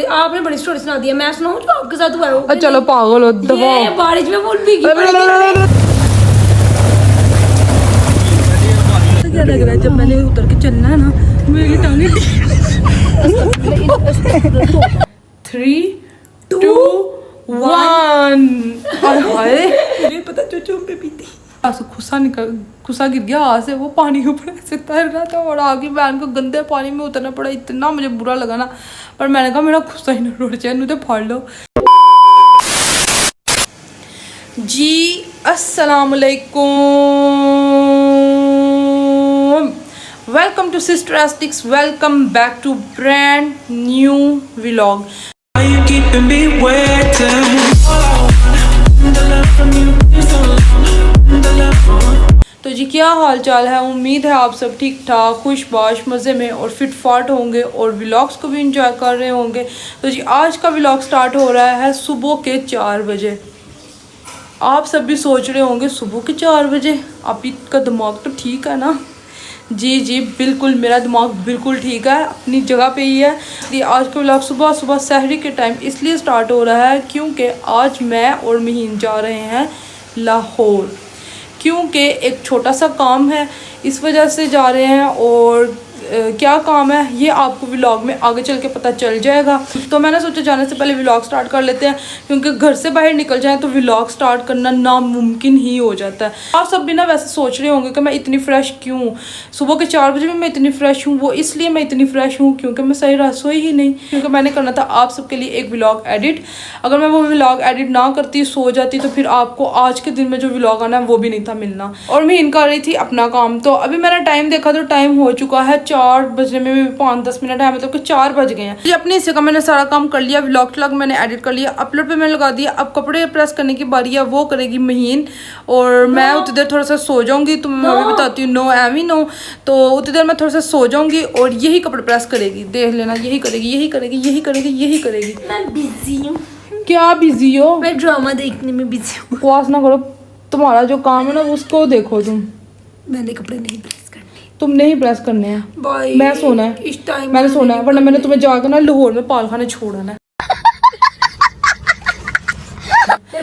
आपने बड़ी स्टोरी सुना दी है, मैं सुनाऊं जो आपके साथ हुआ है? चलो पागल हो दबाओ। बारिश में फूल भीगी। क्या लग रहा है जब मैंने उतर के चलना है ना, मेरी टांगे 3, 2, 1। मुझे पता चोचो पे पीती खुसा गिर गया हाथ से, वो पानी के ऊपर ऐसे तैर रहा था और आगे बहन को गंदे पानी में उतरना पड़ा। इतना मुझे बुरा लगा ना, पर मैंने कहा मेरा खुसा ही ना रुड़ जाए, नहीं तो फाड़ लो जी। अस्सलाम वालेकुम, welcome to sister estics, welcome back to brand new vlog. तो जी क्या हाल चाल है, उम्मीद है आप सब ठीक ठाक खुशबाश मज़े में और फिट फाट होंगे और व्लॉग्स को भी इंजॉय कर रहे होंगे। तो जी आज का व्लॉग स्टार्ट हो रहा है सुबह के 4 बजे। आप सब भी सोच रहे होंगे सुबह के 4 बजे, आपका दिमाग तो ठीक है ना? जी जी बिल्कुल, मेरा दिमाग बिल्कुल ठीक है, अपनी जगह पे ही है। ये आज का व्लॉग सुबह सुबह सहरी के टाइम इसलिए स्टार्ट हो रहा है क्योंकि आज मैं और महीन जा रहे हैं लाहौर, क्योंकि एक छोटा सा काम है, इस वजह से जा रहे हैं। और क्या काम है ये आपको व्लॉग में आगे चल के पता चल जाएगा। तो मैंने सोचा जाने से पहले व्लॉग स्टार्ट कर लेते हैं, क्योंकि घर से बाहर निकल जाए तो व्लॉग स्टार्ट करना नामुमकिन ही हो जाता है। आप सब भी ना वैसे सोच रहे होंगे कि मैं इतनी फ्रेश क्यों, सुबह के 4 बजे में मैं इतनी फ्रेश हूँ। वो इसलिए मैं इतनी फ्रेश हूँ क्योंकि मैं सही रात सोई ही नहीं, क्योंकि मैंने करना था आप सबके लिए एक व्लॉग एडिट। अगर मैं वो व्लॉग एडिट ना करती, सो जाती, तो फिर आपको आज के दिन में जो व्लॉग आना है वो भी नहीं था मिलना। और मैं इन कर रही थी अपना काम। तो अभी मैंने टाइम देखा तो टाइम हो चुका है 4 बजने में भी 5-10 मिनट है, मतलब कि 4 बज गए हैं। अपने हिस्से का मैंने सारा काम कर लिया, व्लॉग मैंने एडिट कर लिया, अपलोड पे मैंने लगा दिया। अब कपड़े प्रेस करने की बारी है, वो करेगी महीन और मैं उतनी देर थोड़ा सा सो जाऊंगी। तो मैं अभी बताती हूँ, नो एम ही नो, तो उतनी देर मैं थोड़ा सा सो जाऊंगी और यही कपड़े प्रेस करेगी, देख लेना। यही करेगी, यही करेगी, यही करेगी, यही करेगी। मैं बिजी हूँ। क्या बिजी हो? मैं ड्रामा देखने में बिजी हूँ। बकवास ना करो, तुम्हारा जो काम है ना उसको देखो तुम। मैंने कपड़े नहीं प्रेस करने, तुमने ही प्रेस करने हैं। भाई मैं सोना है, इस टाइम मैंने सोना है, वरना मैंने तुम्हें जाकर ना लाहौर में पालखाने छोड़ना है।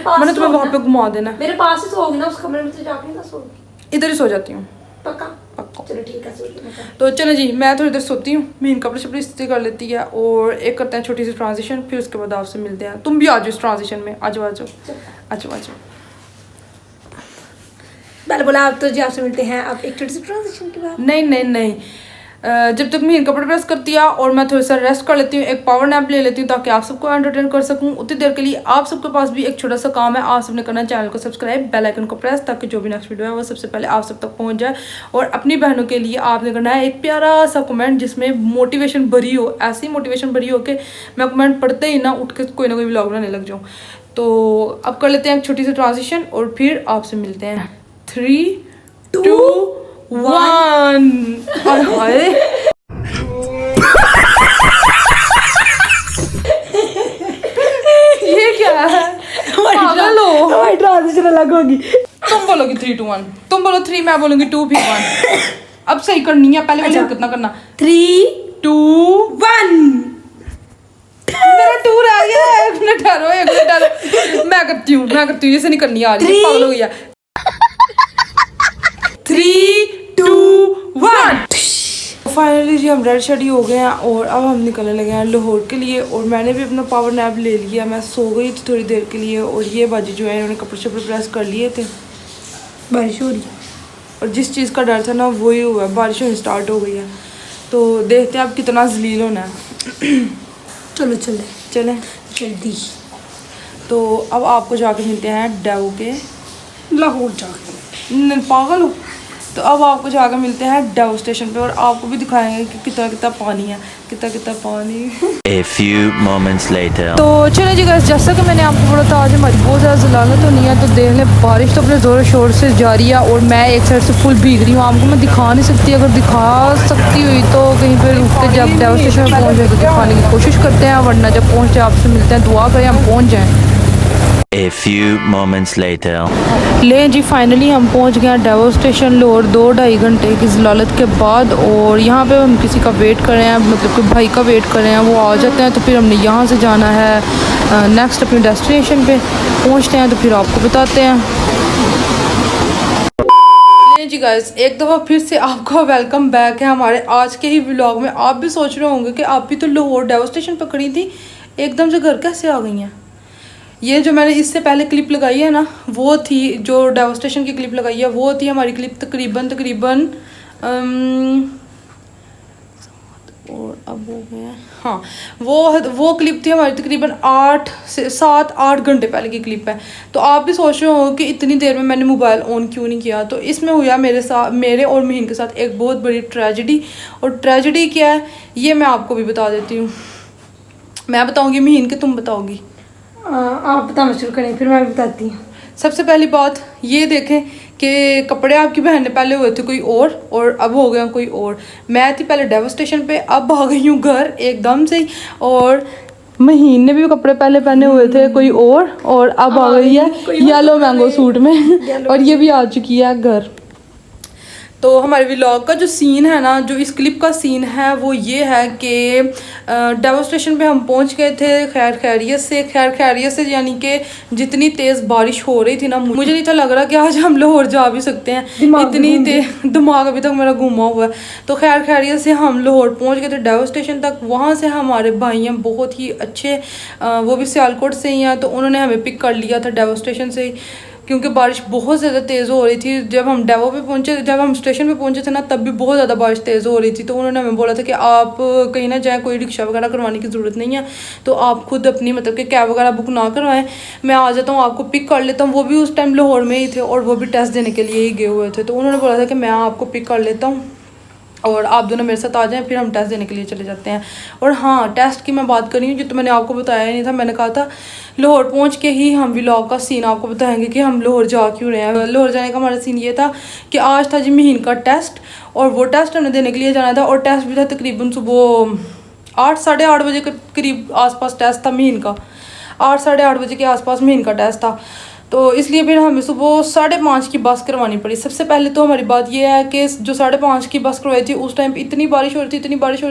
मैंने तुम्हें वहां पे घुमा देना है। मेरे पास ही सोओगी ना, उस कमरे में से जाके ना सोओगी? इधर ही सो जाती हूँ पक्का? पक्का। चलो ठीक है, सो जाओ। तो चलो जी, मैं थोड़ी देर सोती हूँ, मेन कपड़े शपड़े इस्त्री कर लेती है और एक करते हैं छोटी सी ट्रांजिशन, फिर उसके बाद आपसे मिलते हैं। तुम भी आ जाओ इस ट्रांजिशन में, आ जाओ आ जाओ आ जाओ आ जाओ। पहले बोला आप तो जी आपसे मिलते हैं अब एक छोटी सी ट्रांजिशन के बाद। नहीं नहीं नहीं, जब तक मैं कपड़े प्रेस करती है और मैं थोड़ा सा रेस्ट कर लेती हूँ, एक पावर नैप ले लेती हूँ ताकि आप सबको एंटरटेन कर सकूँ। उतनी देर के लिए आप सबके पास भी एक छोटा सा काम है, आप सबने करना है चैनल को सब्सक्राइब, बेल आइकन को प्रेस, ताकि जो भी नेक्स्ट वीडियो है वो सबसे पहले आप सब तक पहुँच जाए। और अपनी बहनों के लिए आपने करना है एक प्यारा सा कमेंट जिसमें मोटिवेशन भरी हो, ऐसी मोटिवेशन भरी हो कि मैं कमेंट पढ़ते ही ना उठ के कोई ना कोई व्लॉग बनाने लग जाऊँ। तो अब कर लेते हैं एक छोटी सी ट्रांजिशन और फिर आपसे मिलते हैं। 3, 2, 1। ये क्या है? पागल हो? हमारी ट्रांजिशन अलग होगी। तुम बोलोगी 3, 2, 1, तुम बोलो 3, मैं बोलूंगी 2, फिर 1। अब सही करनी है, पहले वाले कितना करना? 3, 2, 1। मेरा 2 रह गया है, 1 मिनट ठहरो, 1 मिनट ठहरो। मैं करती हूँ जैसे नहीं करनी आ रही, पागल हो गया। 3, 2, 1। फाइनली जी हम रेडी शेडी हो गए हैं और अब हम निकलने लगे हैं लाहौर के लिए। और मैंने भी अपना पावर नैप ले लिया, मैं सो गई थी थोड़ी देर के लिए। और ये बाजी जो है इन्होंने कपड़े शपड़े प्रेस कर लिए थे। बारिश हो रही है और जिस चीज़ का डर था ना वही हुआ, बारिश होनी स्टार्ट हो गई है। तो देखते हैं अब कितना जलील होना है। चलो चले चलें जल्दी। तो अब आपको जाके मिलते हैं डेवो के लाहौर जाके। पागल हो। तो अब आपको जाकर मिलते हैं डेवो स्टेशन पे और आपको भी दिखाएंगे कि कितना कितना पानी है, कितना कितना पानी। A few moments later. तो चलो जी गाइस, जैसा कि मैंने आपको बोला था आज हमारी बहुत ज़्यादा जलालत होनी है। तो देख लें बारिश तो अपने ज़ोर शोर से जारी है और मैं एक साइड से फुल भीग रही हूँ। आपको मैं दिखा नहीं सकती, अगर दिखा सकती हुई तो कहीं पर रुक के जब डेवो स्टेशन पर पहुँच जाए तो दिखाने की कोशिश करते हैं, वरना जब पहुँच जाए आपसे मिलते हैं। दुआ करें हम पहुँच जाएँ। A few moments later. ले जी फाइनली हम पहुंच गए हैं डेवो स्टेशन लाहौर 2-2.5 घंटे की ज़लालत के बाद। और यहाँ पे हम किसी का वेट कर रहे हैं, मतलब कि भाई का वेट कर रहे हैं, वो आ जाते हैं तो फिर हमने यहाँ से जाना है नेक्स्ट अपनी डेस्टिनेशन पे। पहुँचते हैं तो फिर आपको बताते हैं। जी गाइस, एक दफ़ा फिर से आपका वेलकम बैक है हमारे आज के ही व्लॉग में। आप भी सोच रहे होंगे कि आप भी तो लाहौर डेवो स्टेशन पर खड़ी थी, एकदम से घर कैसे आ गई हैं। ये जो मैंने इससे पहले क्लिप लगाई है ना, वो थी जो डेवो स्टेशन की क्लिप लगाई है, वो थी हमारी क्लिप तकरीबन और अब हो गया, हाँ वो क्लिप थी हमारी तकरीबन 7-8 घंटे पहले की क्लिप है। तो आप भी सोच रहे हो कि इतनी देर में मैंने मोबाइल ऑन क्यों नहीं किया। तो इसमें हुआ मेरे और महीन के साथ एक बहुत बड़ी ट्रेजेडी। और ट्रेजेडी क्या है ये मैं आपको भी बता देती हूँ। मैं बताऊँगी महीन के तुम बताओगी? आप बताना शुरू करें फिर मैं बताती हूँ। सबसे पहली बात ये देखें कि कपड़े आपकी बहन ने पहले हुए थे कोई और अब हो गया कोई और। मैं थी पहले डेवो स्टेशन पे, अब आ गई हूँ घर एकदम से ही। और महीन ने भी कपड़े पहले पहने हुए थे कोई और अब आ गई है येलो मैंगो सूट में और ये भी आ चुकी है घर। तो हमारे व्लॉग का जो सीन है ना, जो इस क्लिप का सीन है वो ये है कि डेवो स्टेशन पे हम पहुंच गए थे खैर खैरियत से यानी कि जितनी तेज़ बारिश हो रही थी ना, मुझे नहीं था लग रहा कि आज हम लाहौर जा भी सकते हैं, इतनी तेज दिमाग अभी तक मेरा घूमा हुआ है। तो खैरियत से हम लाहौर पहुंच गए थे डेवो स्टेशन तक। वहाँ से हमारे भाई हैं बहुत ही अच्छे, वो भी सियालकोट से ही हैं, तो उन्होंने हमें पिक कर लिया था डेवो स्टेशन से ही, क्योंकि बारिश बहुत ज़्यादा तेज़ हो रही थी। जब हम स्टेशन पे पहुंचे थे ना, तब भी बहुत ज़्यादा बारिश तेज़ हो रही थी। तो उन्होंने हमें बोला था कि आप कहीं ना जाएँ, कोई रिक्शा वगैरह करवाने की ज़रूरत नहीं है, तो आप खुद अपनी मतलब कि कैब वगैरह बुक ना करवाएं, मैं आ जाता हूँ आपको पिक कर लेता हूँ। वो भी उस टाइम लाहौर में ही थे और वो भी टेस्ट देने के लिए ही गए हुए थे। तो उन्होंने बोला था कि मैं आपको पिक कर लेता हूँ और आप दोनों मेरे साथ आ जाएं, फिर हम टेस्ट देने के लिए चले जाते हैं। और हाँ, टेस्ट की मैं बात कर रही हूँ जो तो मैंने आपको बताया नहीं था। मैंने कहा था लाहौर पहुँच के ही हम व्लॉग का सीन आपको बताएंगे कि हम लाहौर जा क्यों रहे हैं। लाहौर जाने का हमारा सीन ये था कि आज था जी महीन का टेस्ट, और वो टेस्ट हमने देने के लिए जाना था। और टेस्ट भी था तकरीबन सुबह 8-8:30 बजे के करीब आसपास टेस्ट था महीन का। 8-8:30 बजे के आसपास महीन का टेस्ट था। तो इसलिए फिर हमें सुबह 5:30 की बस करवानी पड़ी। सबसे पहले तो हमारी बात ये है कि जो 5:30 की बस करवाई थी उस टाइम इतनी बारिश हो रही थी कि बारिश कह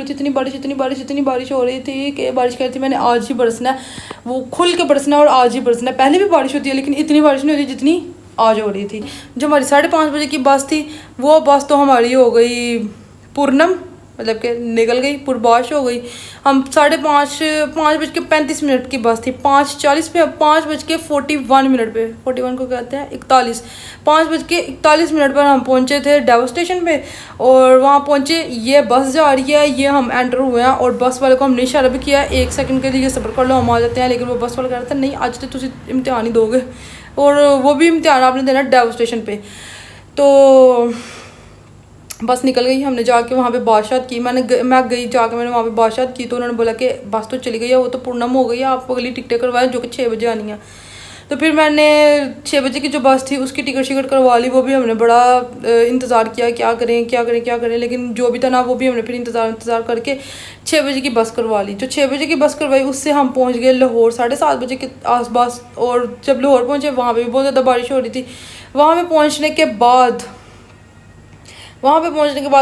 रही थी मैंने आज ही बरसना है, वो खुल के बरसना है और आज ही बरसना है। पहले भी बारिश होती है लेकिन इतनी बारिश नहीं होती जितनी आज हो रही थी। जो हमारी 5:30 बजे की बस थी वो बस तो हमारी हो गई पूर्णम, मतलब कि निकल गई, पुरबाश हो गई। हम 5:35 की बस थी, 5:40 पे 5:41 पे 41 को कहते हैं 41, 5:41 पर हम पहुंचे थे डेवो स्टेशन पे। और वहाँ पहुंचे, ये बस जा रही है, ये हम एंटर हुए हैं और बस वाले को हमने इशारा भी किया 1 सेकंड के लिए सब्र कर लो हम आ जाते हैं। लेकिन वो बस वाला कह रहा था नहीं आज तो तुम इम्तिहान ही दोगे, और वो भी इम्तिहान आपने देना डेवो स्टेशन पे। तो बस निकल गई, हमने जाके वहाँ पे बातचीत की। मैं गई जाके मैंने वहाँ पे बातचीत की तो उन्होंने बोला कि बस तो चली गई है, वो तो पूर्णम हो गई है, आप अगली टिकटें करवाएं जो कि 6 बजे आनी है। तो फिर मैंने 6 बजे की जो बस थी उसकी टिकट करवा ली। वो भी हमने बड़ा इंतज़ार किया क्या करें, लेकिन जो भी था ना वो भी हमने फिर इंतज़ार करके 6 बजे की बस करवा ली। जो 6 बजे की बस करवाई उससे हम पहुँच गए लाहौर 7:30 बजे के आसपास। और जब लाहौर पहुँचे वहाँ पर भी बहुत ज़्यादा बारिश हो रही थी। वहाँ पर पहुँचने के बाद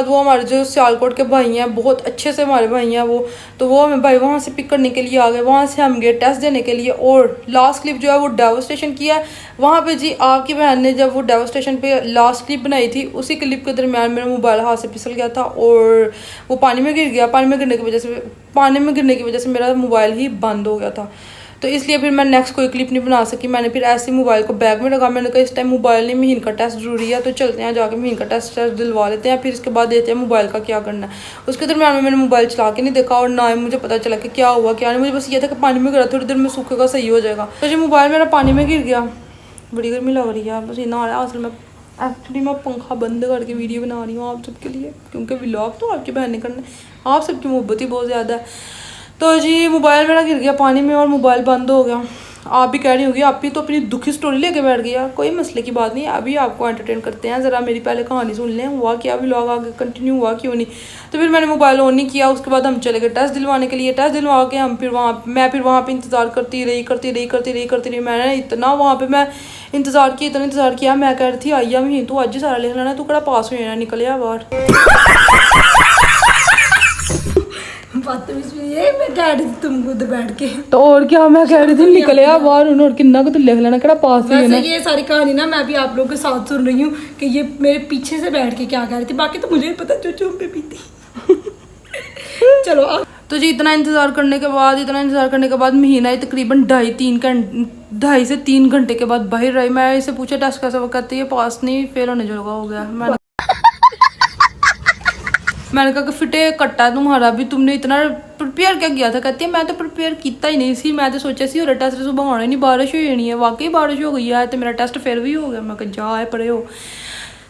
वो हमारे जो सियालकोट के भाई हैं, बहुत अच्छे से हमारे भाई हैं वो, तो वो हमें भाई वहाँ से पिक करने के लिए आ गए। वहाँ से हम गए टेस्ट देने के लिए। और लास्ट क्लिप जो है वो डेवो स्टेशन की है। वहाँ पे जी आपकी बहन ने जब वो डेवो स्टेशन पे लास्ट क्लिप बनाई थी, उसी क्लिप के दरमियान मेरा मोबाइल हाथ से फिसल गया था और वो पानी में गिर गया। पानी में गिरने की वजह से मेरा मोबाइल ही बंद हो गया था। तो इसलिए फिर मैं नेक्स्ट कोई क्लिप नहीं बना सकी। मैंने फिर ऐसे मोबाइल को बैग में रखा। मैंने कहा इस टाइम मोबाइल नहीं, महीन का टेस्ट जरूरी है, तो चलते हैं जाके महीन का टेस्ट दिलवा लेते हैं, फिर इसके बाद देखते हैं मोबाइल का क्या करना है। उसके दरमियान में मैंने मोबाइल चला के नहीं देखा और ना ही मुझे पता चला कि क्या हुआ क्या नहीं। मुझे बस ये था कि पानी में गिरा, थोड़ी देर में सूखेगा सही हो जाएगा। तो जो मोबाइल मेरा पानी में गिर गया, बड़ी गर्मी लग रही है, पसीना आ रहा है। असल में एक्चुअली मैं पंखा बंद करके वीडियो बना रही हूँ आप सबके लिए, क्योंकि व्लॉग तो आपकी बहन ने करना है, आप सबकी मोहब्बत ही बहुत ज़्यादा है। तो जी मोबाइल मेरा गिर गया पानी में और मोबाइल बंद हो गया। आप भी कह रही होगी आप भी तो अपनी दुखी स्टोरी लेके बैठ गई यार। कोई मसले की बात नहीं, अभी आपको एंटरटेन करते हैं। ज़रा मेरी पहले कहानी सुन लें, हुआ क्या, व्लॉग आगे कंटिन्यू हुआ क्यों नहीं। तो फिर मैंने मोबाइल ऑन नहीं किया, उसके बाद हम चले गए टेस्ट दिलवाने के लिए। टेस्ट दिलवा के हम फिर वहाँ पे इंतज़ार करती रही। मैंने इतना वहाँ पे मैं इंतज़ार किया। मैं कह रही थी आइया महीन तू अज सारा लिख लेना, तू कड़ा पास हो जाना, निकलिया बाहर। बदतमीज भी ये मैं कह रही थी तुम खुद बैठ के। तो और क्या, मैं कह रही थी निकलिया बाहर उन्होंने किन्ना को तो लिख लेना, कड़ा पास हो वैसे जाना। ये सारी कहानी ना मैं भी आप लोगों के साथ सुन रही हूँ कि ये मेरे पीछे से बैठ के क्या कह रही थी, बाकी तो मुझे भी पता जो चुप पे पीती। चलो अब तो जी इतना इंतज़ार करने के बाद महीना ही तकरीबन 2.5 से 3 घंटे के बाद बाहर रही। मैं इसे पूछा टेस्ट कैसा, कहती है पास नहीं, फेल होने जो लगा हो गया। मैंने कहा कि फिटे कट्टा तुम्हारा भी, तुमने इतना प्रिपेयर क्या किया था। कहती है मैं तो प्रिपेयर किया ही नहीं सी, मैं तो सोचा सी और टेस्ट सुबह होना ही नहीं, बारिश हो जानी है। वाकई बारिश हो गई है तो मेरा टेस्ट फिर भी हो गया। मैं कहा जा है परे हो।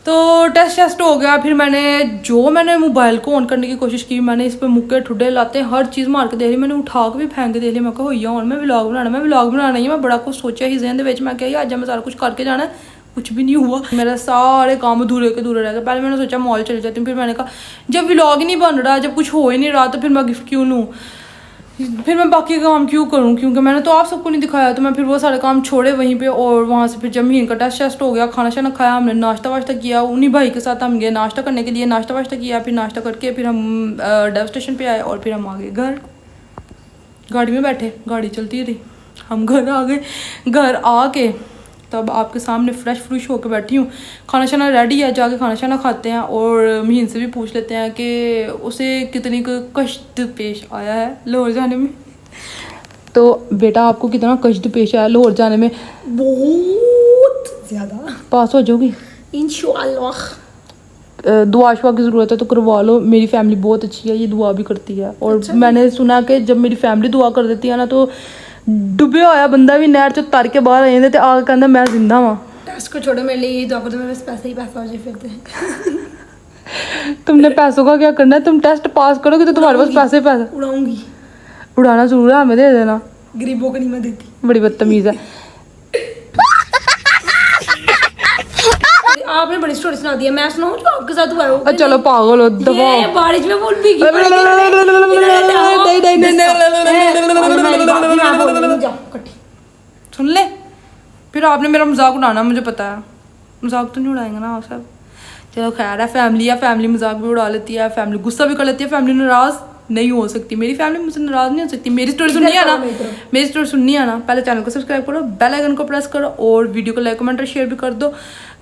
तो टेस्ट हो गया। फिर मैंने मोबाइल को ऑन करने की कोशिश की, मैंने इस पर मुक्के ठुड्डे लाते हर चीज़ मार के दे रही, मैंने उठा के भी फेंक के दे रही। मैं कहा होइया और मैं व्लॉग बनाना ही, मैं बड़ा कुछ सोचा ही जहन दे। मैं क्या अज मैं सारा कुछ करके जाना, कुछ भी नहीं हुआ। मेरा सारे काम अधूरे के अधूरे रह गए। पहले मैंने सोचा मॉल चले जाती हूँ, फिर मैंने कहा जब व्लॉग ही नहीं बन रहा, जब कुछ हो ही नहीं रहा, तो फिर मैं गिफ्ट क्यों लूँ, फिर मैं बाकी काम क्यों करूँ, क्योंकि मैंने तो आप सबको नहीं दिखाया। तो मैं फिर वो सारे काम छोड़े वहीं पे, और वहाँ से फिर जब महीन का टेस्ट हो गया, खाना शाना खाया, हमने नाश्ता वाश्ता किया। उन्हीं भाई के साथ हम गए नाश्ता करने के लिए, नाश्ता वाश्ता किया। फिर नाश्ता करके फिर हम डेव स्टेशन पे आए और फिर हम आ गए घर। गाड़ी में बैठे, गाड़ी चलती रही, हम घर आ गए। घर आके तब आपके सामने फ्रेश होकर बैठी हूँ। खाना शाना रेडी है, जाके खाना शाना खाते हैं और महीन से भी पूछ लेते हैं कि उसे कितनी कष्ट पेश आया है लाहौर जाने में। तो बेटा आपको कितना कष्ट पेश आया लाहौर जाने में? बहुत ज्यादा। पास हो जाओगी इंशाअल्लाह। दुआ शुआ की ज़रूरत है तो करवा लो, मेरी फैमिली बहुत अच्छी है, ये दुआ भी करती है। और अच्छा। मैंने सुना कि जब मेरी फैमिली दुआ कर देती है ना, तो डुबे होया बंदा भी नहर चो तर के बाहर आ जाता ते आके कहंदा मैं जिंदा वां। टेस्ट को छोड़ो, मेरे लिए यही दुआ करो मेरे पास पैसा ही पैसा हो जाए फिर तो। तुमने पैसों का क्या करना है, तुम टेस्ट पास करोगे तो तुम्हारे पास पैसे उड़ाऊंगी। उड़ाना जरूर है, हमें दे देना। गरीबों को नहीं मैं देती। बड़ी बदतमीज है। आपने बड़ी स्टोरी सुना दी है, मैं सुनाऊं जो आपके साथ हुआ है? चलो पागल हो दबाओ। ये बारिश में बोल भी सुन ले, फिर आपने मेरा मजाक उड़ाना, मुझे पता है। मजाक तो नहीं उड़ाएंगे ना आप सब। चलो खैर है, फैमिली मजाक भी उड़ा लेती है, फैमिली गुस्सा भी कर लेती है, फैमिली नाराज नहीं हो सकती। मेरी फैमिली मुझसे नाराज नहीं हो सकती। मेरी स्टोरी सुननी है ना, पहले चैनल को सब्सक्राइब करो, बेल आइकन को प्रेस करो और वीडियो को लाइक कमेंट और शेयर भी कर दो।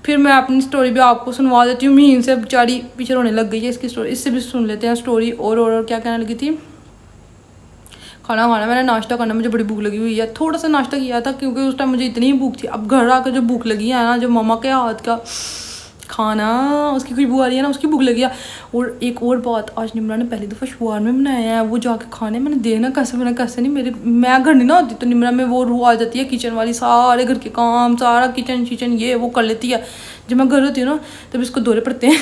फिर मैं अपनी स्टोरी भी आपको सुनवा देती हूँ। महीन से बेचारी पीछे रोने लग गई है इसकी स्टोरी, इससे भी सुन लेते हैं स्टोरी। और क्या कहने लगी थी? खाना मैंने नाश्ता करना, मुझे बड़ी भूख लगी हुई है। थोड़ा सा नाश्ता किया था क्योंकि उस टाइम मुझे इतनी भूख थी। अब घर आकर जो भूख लगी है ना, जो मम्मा के हाथ का खाना, उसकी खुशबू आ रही है ना, उसकी भूख लगी है। और एक और बात, आज निम्रा ने पहली दफ़ा शुआर में बनाया है, वो जाके खाने मैंने देखना कैसे बना कैसे नहीं। मैं घर नहीं ना होती तो निम्रा में वो रूह आ जाती है किचन वाली, सारे घर के काम, सारा किचन ये वो कर लेती है। जब मैं घर होती हूँ ना तब इसको दौरे पड़ते हैं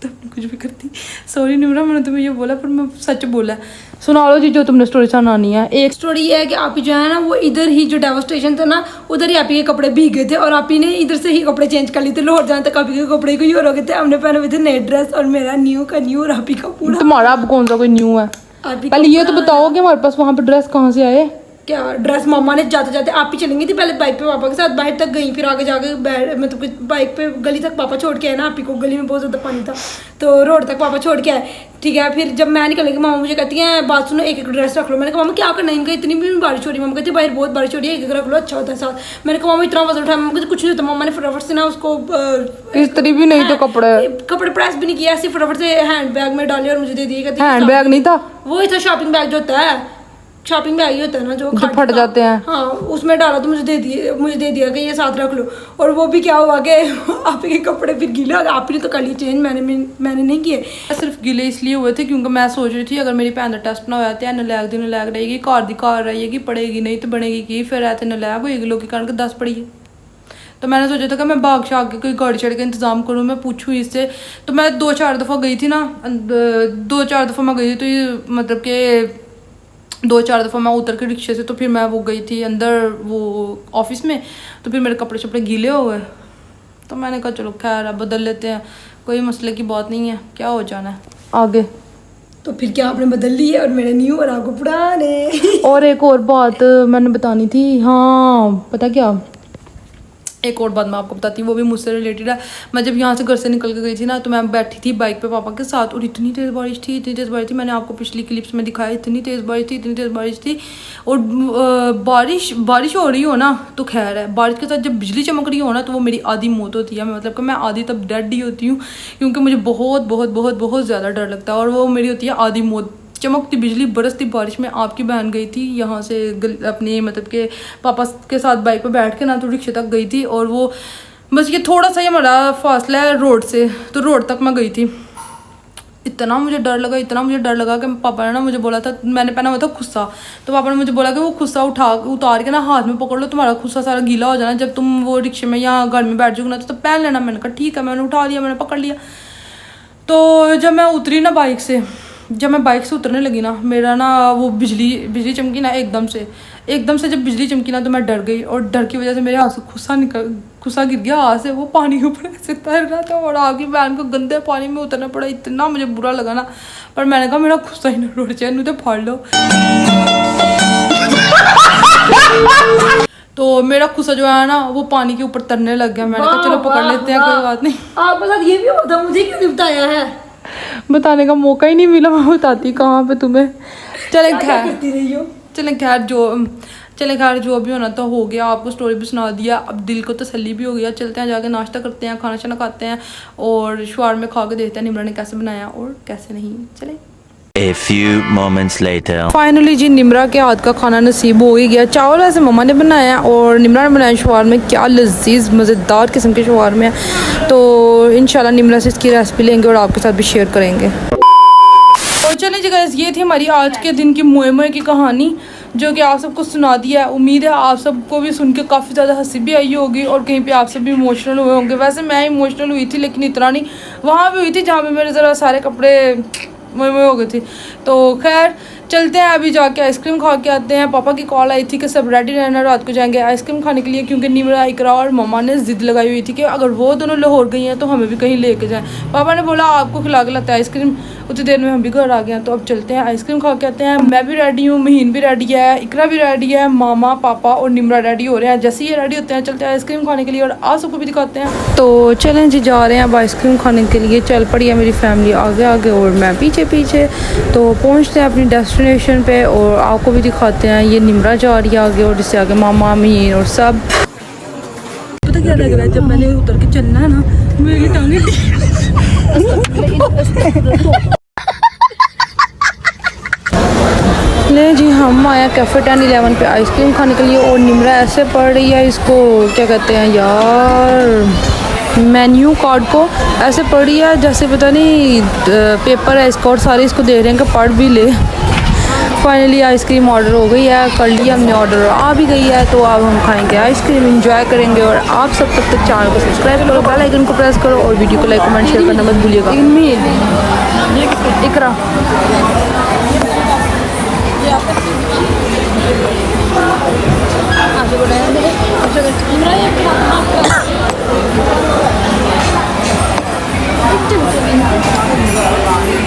तब कुछ भी करती। सॉरी निम्रा, मैंने तुम्हें ये बोला पर मैं सच बोला। सुना लो जी जो तुमने स्टोरी सुनानी है। एक स्टोरी ये है कि आप ही जो है ना, वो इधर ही जो डेवो स्टेशन था ना, उधर ही आप ही के कपड़े भीग गए थे और आप ही ने इधर से ही कपड़े चेंज कर लिए थे। लाहौर जाने तक आप ही के कपड़े को ही हो गए थे। हमने पहने हुए थे नए ड्रेस और मेरा न्यू का न्यू और आप ही का पूरा। तुम्हारा अब कौन सा कोई न्यू है? पहले ये तो बताओ कि हमारे पास वहाँ पे ड्रेस कहाँ से आए? क्या ड्रेस मम्मा ने जाते जाते आप ही चलेंगी थी, पहले बाइक पे पापा के साथ बाहर तक गई, फिर आगे जाके मतलब बाइक पे गली तक पापा छोड़ के आए ना। आप ही को गली में बहुत ज़्यादा पानी था तो रोड तक पापा छोड़ के आए, ठीक है। फिर जब मैं निकल गई, मामा मुझे कहती है बात सुनो, एक ड्रेस रख लो। मैंने कहा मामा क्या करना है इनका, इतनी भी बारिश हो रही है। मामा कहती है बाहर बहुत बारिश हो रही है, एक रख लो अच्छा होता है साथ। मैंने कहा मामा इतना वजन उठाया, मामा कहती कुछ नहीं होता। मामा ने फटाफट से ना उसको इस्त्री भी नहीं तो कपड़े प्रेस भी नहीं किया, ऐसे फटाफट से हैंड बैग में डाले और मुझे दे दिए। हैंड बैग नहीं था, वही था शॉपिंग बैग जो होता है, शॉपिंग बैग ही होता है ना जो फट जाते हैं। हाँ, उसमें डाला तो मुझे दे दिया कि ये साथ रख लो। और वो भी क्या हुआ कि आप के कपड़े फिर गीले, आप ने तो कर लिए चेंज, मैंने नहीं किए। सिर्फ गीले इसलिए हुए थे क्योंकि मैं सोच रही थी अगर मेरी भैन का टेस्ट ना होया तो नलैक दी नलैक रहेगी, घर रहेगी, पढ़ेगी नहीं तो बनेगी की, फिर ऐसे नलैक होएगी, लोग कणक 10 पढ़ी है। तो मैंने सोचा था कि मैं भाग शाग के कोई गाड़ी चढ़ के इंतज़ाम करूँ, मैं पूछूँ इससे। तो मैं 2-4 दफ़ा गई थी ना, 2-4 दफ़ा मैं गई थी, तो ये मतलब कि 2-4 दफ़ा मैं उतर के रिक्शे से, तो फिर मैं वो गई थी अंदर वो ऑफिस में, तो फिर मेरे कपड़े शपड़े गीले हो गए, तो मैंने कहा चलो खैर अब बदल लेते हैं, कोई मसले की बात नहीं है, क्या हो जाना है आगे। तो फिर क्या आपने बदल ली है और मेरे न्यू और आपको पुराने। और एक और बात मैंने बतानी थी, हाँ पता क्या, एक और बात मैं आपको बताती हूँ, वो भी मुझसे रिलेटेड है। मैं जब यहाँ से घर से निकल के गई थी ना, तो मैं बैठी थी बाइक पे पापा के साथ, और इतनी तेज़ बारिश थी, इतनी तेज़ बारिश थी, मैंने आपको पिछली क्लिप्स में दिखाया, इतनी तेज़ बारिश थी, इतनी तेज़ बारिश थी। और बारिश हो रही हो ना तो खैर है, बारिश के साथ जब बिजली चमक रही हो ना तो वो मेरी आधी मौत होती है, मतलब कि मैं आधी तब डेड ही होती हूँ, क्योंकि मुझे बहुत बहुत बहुत बहुत ज़्यादा डर लगता है, और वो मेरी होती है आधी मौत। चमकती बिजली बरसती बारिश में आपकी बहन गई थी यहाँ से अपने मतलब के पापा के साथ बाइक पे बैठ के ना, तो रिक्शे तक गई थी, और वो बस ये थोड़ा सा ही हमारा फासला है रोड से, तो रोड तक मैं गई थी। इतना मुझे डर लगा, इतना मुझे डर लगा कि पापा ने ना मुझे बोला था, मैंने पहना हुआ था खुस्सा, तो पापा ने मुझे बोला कि वो खुस्सा उतार के ना हाथ में पकड़ लो, तुम्हारा खुस्सा सारा गीला हो जाना, जब तुम वो रिक्शे में या घर में बैठ जाओगे ना तो पहन लेना। मैंने कहा ठीक है, मैंने उठा लिया, मैंने पकड़ लिया। तो जब मैं उतरी ना बाइक से, जब मैं बाइक से उतरने लगी ना, मेरा ना वो बिजली चमकी ना एकदम से जब बिजली चमकी ना, तो मैं डर गई, और डर की वजह से मेरे हाथ से खुस्सा गिर गया हाथ से, वो पानी के ऊपर ऐसे तैर रहा था, और आगे बहन को गंदे पानी में उतरना पड़ा। इतना मुझे बुरा लगा ना, पर मैंने कहा मेरा खुस्सा ही ना रुड़ जाए, नहीं तो फाड़ लो। तो मेरा खुस्सा जो है ना वो पानी के ऊपर तरने लग गया। मैंने कहा चलो पकड़ लेते हैं, कोई बात नहीं। आपके साथ ये भी होता, मुझे क्यों नहीं बताया है? बताने का मौका ही नहीं मिला, मैं बताती कहाँ पे तुम्हें। चले खैर, करती रही हो। चले खैर जो भी होना तो हो गया, आपको स्टोरी भी सुना दिया, अब दिल को तसल्ली भी हो गया। चलते हैं जाके नाश्ता करते हैं, खाना शाना खाते हैं, और शवार में खा के देखते हैं निम्रा ने कैसे बनाया और कैसे नहीं। चले A few moments later. Finally जी निम्रा के हाथ का खाना नसीब हो ही गया। चावल वैसे मम्मा ने बनाया और निम्रा ने बनाया शवार में, क्या लजीज मज़ेदार किस्म के शवार में है। तो इंशाल्लाह निम्रा से इसकी रेसिपी लेंगे और आपके साथ भी शेयर करेंगे। और चलें जी गाइस, ये थी हमारी आज के दिन की मुए की कहानी, जो कि आप सबको सुना दिया है। उम्मीद है आप सबको भी सुन के काफ़ी ज़्यादा हंसी भी आई होगी, और कहीं पे आप सब भी इमोशनल हुए होंगे। वैसे मैं इमोशनल हुई थी, लेकिन इतना नहीं, वहाँ भी हुई थी जहाँ पे मेरे ज़रा सारे कपड़े मुए हो गए थे। तो खैर चलते हैं, अभी जाके आइसक्रीम खा के आते हैं। पापा की कॉल आई थी कि सब रेडी रहना, रात को जाएंगे आइसक्रीम खाने के लिए, क्योंकि निम्रा, इकरा और मम्मा ने ज़िद लगाई हुई थी कि अगर वो दोनों लाहौर गई हैं तो हमें भी कहीं लेके जाएं। पापा ने बोला आपको खिला के लाते हैं आइसक्रीम। उतनी देर में हम भी घर आ गए हैं, तो अब चलते हैं आइसक्रीम खा के आते हैं। मैं भी रेडी हूँ, महीन भी रेडी है, इकरा भी रेडी है, मामा पापा और निम्रा रेडी हो रहे हैं। जैसे ये रेडी होते हैं चलते हैं आइसक्रीम खाने के लिए, और आप सबको भी दिखाते हैं। तो चलें जी, जा रहे हैं अब आइसक्रीम खाने के लिए। चल पड़ी है मेरी फैमिली आगे आगे और मैं पीछे पीछे। तो पहुँचते हैं अपनी डेस्टिनेशन पे, और आपको भी दिखाते हैं। ये निम्रा जा रही है आगे, और इससे आगे मामा महीन और सब। पता क्या लग रहा है, जब मैंने उतर के चलना है ना, मेरी टांगे ले जी, हम आया कैफ़े 10-11 पे आइसक्रीम खाने के लिए, और निम्रा ऐसे पढ़ रही है, इसको क्या कहते हैं यार, मेन्यू कार्ड को ऐसे पढ़ रही है जैसे पता नहीं पेपर है इसका, और सारे इसको दे रहे हैं कि पढ़ भी ले। फाइनली आइसक्रीम ऑर्डर हो गई है, कर लिया हमने ऑर्डर, आ भी गई है। तो अब हम खाएंगे आइसक्रीम, एंजॉय करेंगे, और आप सब तब तक चैनल को सब्सक्राइब करो, बेल आइकन को प्रेस करो, और वीडियो को लाइक कमेंट शेयर करना मत भूलिएगा। इकरा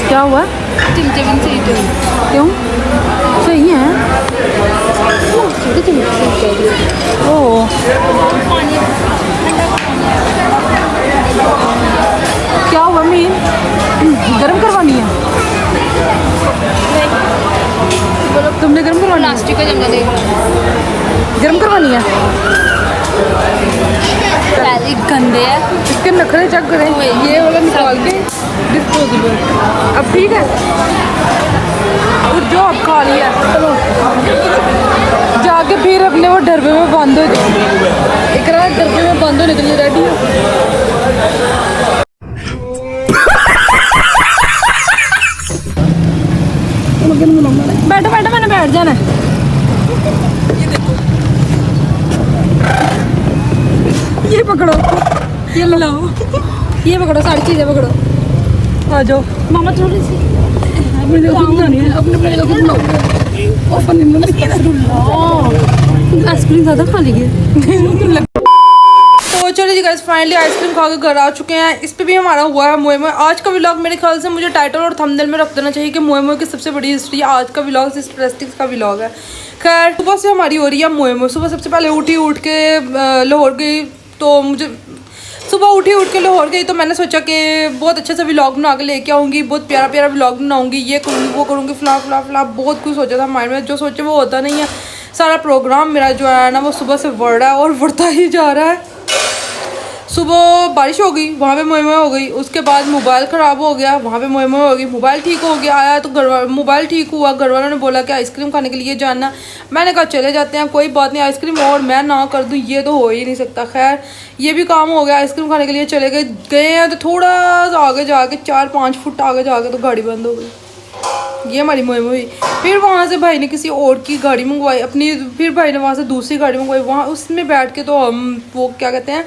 क्या हुआ? क्यों? सही है। ओह, क्या हुआ मीन? गर्म करवानी है? तुमने गर्म करवानी? प्लास्टिक का जंगल है, गर्म करवानी है। गंदे है, इसके नखरे चेक करें। ये वाला निकाल के डिस्पोजेबल। अब ठीक है, और जो अब खा लिया, चलो जाके फिर अपने वो डरबे में बंद हो जाओ। एक डरबे में बंद होने के लिए रेडी हो। बैठो बैठो, मैंने बैठ जाना है। ये पकड़ो, ये लाओ, ये पकड़ो, सारी चीजें पकड़ो। आ जाओ मामा, थोड़ी सी अपने आइसक्रीम ज़्यादा खा ली है। तो चलिए जी गाइस, फाइनली आइसक्रीम खा के घर आ चुके हैं। इस पे भी हमारा हुआ है मोए मोए। आज का व्लॉग मेरे ख्याल से मुझे टाइटल और थंबनेल में रख देना चाहिए कि मोए मोए की सबसे बड़ी हिस्ट्री। आज का व्लॉग इस प्रेस्टिक्स का व्लॉग है। खैर, सुबह से हमारी हो रही है मोए मोए। सुबह सबसे पहले उठ के लाहौर गई। तो मुझे सुबह उठ के लाहौर गई तो मैंने सोचा कि बहुत अच्छे से व्लॉग बना के लेके आऊँगी, बहुत प्यारा प्यारा व्लॉग बनाऊँगी, ये करूँगी वो करूँगी, फला बहुत कुछ सोचा था माइंड में। जो सोचे वो होता नहीं है। सारा प्रोग्राम मेरा जो है ना वो सुबह से बढ़ रहा है और बढ़ता ही जा रहा है। सुबह बारिश हो गई, वहाँ पे मोए मोए हो गई। उसके बाद मोबाइल ख़राब हो गया, वहाँ पे मोए मोए हो गई। मोबाइल ठीक हो गया, आया तो मोबाइल ठीक हुआ। घर वालों ने बोला कि आइसक्रीम खाने के लिए जाना। मैंने कहा चले जाते हैं, कोई बात नहीं। आइसक्रीम और मैं ना कर दूँ ये तो हो ही नहीं सकता। खैर, ये भी काम हो गया। आइसक्रीम खाने के लिए चले गए हैं तो थोड़ा सा आगे जाके 4-5 फुट आगे जाके तो गाड़ी बंद हो गई। ये हमारी मोए मोए। फिर वहाँ से भाई ने किसी और की गाड़ी मंगवाई अपनी। फिर भाई ने वहाँ से दूसरी गाड़ी मंगवाई। वहाँ उसमें बैठ के तो हम वो क्या कहते हैं,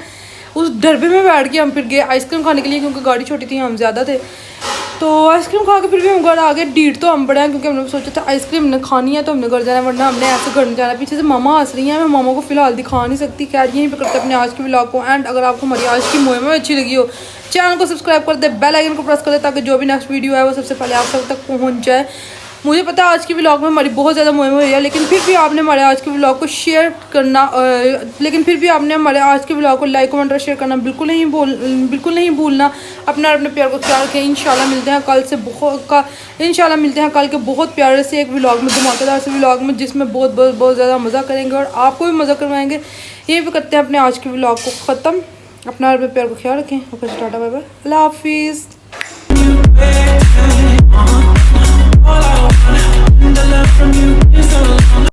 उस डरबे में बैठ के हम फिर गए आइसक्रीम खाने के लिए, क्योंकि गाड़ी छोटी थी, हम ज़्यादा थे। तो आइसक्रीम खा के फिर भी हम घर आ गए। डीट तो हम बड़े हैं, क्योंकि हमने सोचा था आइसक्रीम ने खानी है तो हमने घर जाना, वरना हमने ऐसे घर जाना। पीछे से मामा हंस रही हैं, मैं मामा को फिलहाल दिखा नहीं सकती। खैर, यहीं पे करते अपने आज के व्लॉग को एंड। अगर आपको हमारी आज की मुहिम अच्छी लगी हो, चैनल को सब्सक्राइब कर दे, बेल आइकन को प्रेस कर दे, ताकि जो भी नेक्स्ट वीडियो है वो सबसे पहले आप सब तक पहुँच जाए। मुझे पता है आज की व्लॉग में हमारी बहुत ज़्यादा मुहिम हुई है, लेकिन फिर भी आपने हमारे आज के व्लॉग को शेयर करना लाइक कमेंट और शेयर करना बिल्कुल नहीं भूलना। अपना अपने प्यार को ख्याल रखें। इंशाल्लाह मिलते हैं कल के बहुत प्यारे से एक व्लॉग में, धमाकेदार से व्लॉग में, जिसमें बहुत ज़्यादा मज़ा करेंगे और आपको भी मज़ा करवाएंगे। यहीं पे करते हैं अपने आज के व्लॉग को ख़त्म। अपना अपने प्यार को ख्याल रखें। ओके, टाटा बाय बाय, अल्लाह हाफिज़। All I want and the love from you is so long.